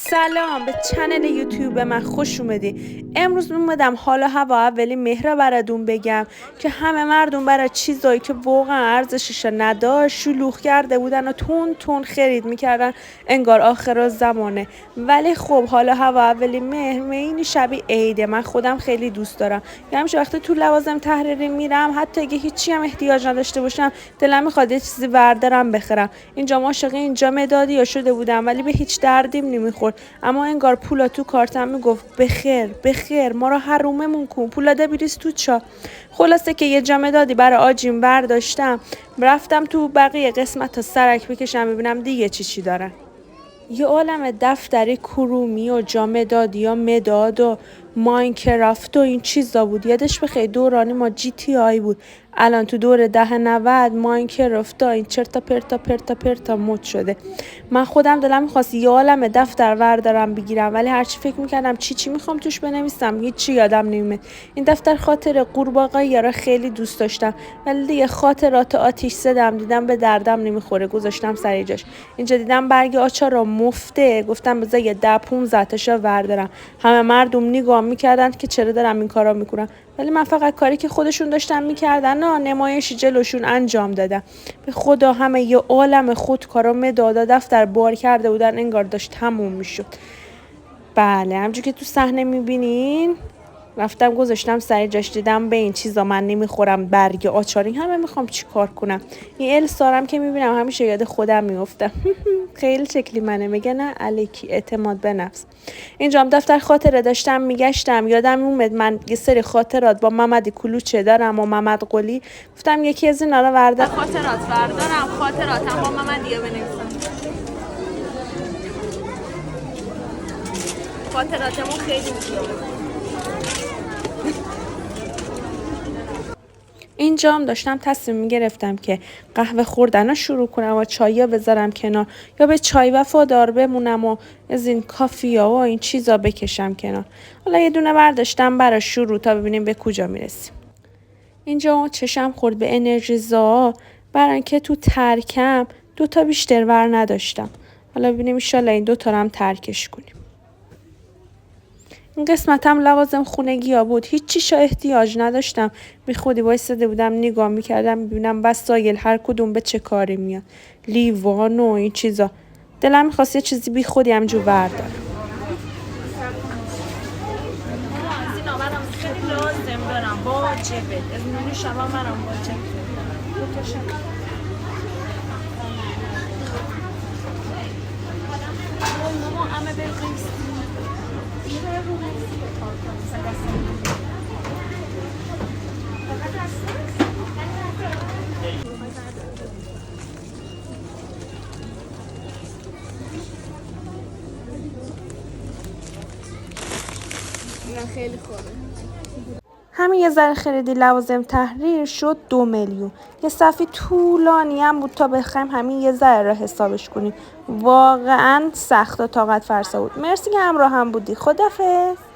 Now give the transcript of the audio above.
سلام به چنل یوتیوب من خوش اومدی. امروز اومدم حال و هوا اولی مهر براتون بگم که همه مردم برای چیزایی که واقعا ارزشش نداشت شلوغ کرده بودن و تون خرید میکردن انگار آخر زمانه. ولی خب حال و هوا اولی مهر اینی شبیه عیده. من خودم خیلی دوست دارم. یه همیشه وقتی تو لوازم تحریری میرم حتی اگه هیچی هم احتیاج نداشته باشم دلم میخواد یه چیزی بردارم بخرم. اینجا عاشق اینجا مدادیا شده بودم ولی به هیچ دردیم نمیخورد. اما انگار پولا تو کارتم میگفت بخیر ما رو حروممون کن، پولا ده بریز تو چا. خلاصه که یه جا مدادی برای آجیم برداشتم، رفتم تو بقیه قسمت تا سرک بکشم ببینم دیگه چی دارن. یه عالم دفتری کرومی و جامدادی یا مداد و ماینکرافت و این چیزا بود. یادش بخیر دورانی ما جی تی آی بود. الان تو دور 10-90 ماینکرافت این چرتا پرتا مد شده. من خودم دلم میخواست یه عالم دفتر وردارم بگیرم ولی هرچی فکر میکردم چی میخوام توش بنویسم هیچی یادم نمیاد. این دفتر خاطر قورباغه‌ای را خیلی دوست داشتم ولی دیگه خاطرات آتیش زدم دیدم به دردم نمیخوره گذاشتم سر جاش. اینجا دیدم برگ آچار را مفته، گفتم بذار یه 10-15 تاشو وردارم. همه مردم نگاه میکردن که چرا دارم این کارا میکنم ولی من فقط کاری که خودشون داشتن میکردن نمایشی جلوشون انجام دادم. به خدا همه یه عالم خودکارا مدادا دفتر بار کرده بودن انگار داشت تموم میشد. بله همونجوری که تو صحنه میبینین رفتم گذاشتم سر جاش دیدم به این چیزا من نمیخورم برگ آچاری همه میخوام چی کار کنم. این السارم که میبینم همیشه یاد خودم میافتم. خیلی شکلی منه میگه نه الکی اعتماد به نفس. اینجا هم دفتر خاطره داشتم میگشتم یادم اومد من یه سری خاطرات با محمد کلوچه دارم و محمد قلی. گفتم یکی از اینا رو خاطرات بردارم خاطراتم با محمد دیگه بنویسم. خاطراتمون خیلی زیاده. اینجا هم داشتم تصمیم میگرفتم که قهوه خوردن رو شروع کنم و چایی بذارم کنار یا به چای وفادار بمونم و از این کافیا و این چیزا بکشم کنار. حالا یه دونه برداشتم برای شروع تا ببینیم به کجا میرسیم. اینجا چشم خورد به انرژیزا برای اینکه تو ترکم 2 تا بیشتر ور نداشتم. حالا ببینیم ان شاءالله این 2 تا رو هم ترکش کنیم. این قسمتم لوازم خونگی بود. هیچ چیشا احتیاج نداشتم. بی خودی وایساده بودم نگاه میکردم ببینم وسایل هر کدوم به چه کاری میاد. لیوان و این چیزا. دلم میخواست یه چیزی بی خودی همجور بردارم. خیلی لازم دارم واجبه. از نون شما منم واجب. خیلی خوبه. همین یه ذره خریدی لوازم تحریر شد 2 میلیون. یه صفی طولانی هم بود تا بخوایم همین یه ذره را حسابش کنیم. واقعا سخت و طاقت فرسا بود. مرسی که همراه هم بودی. خدافظ.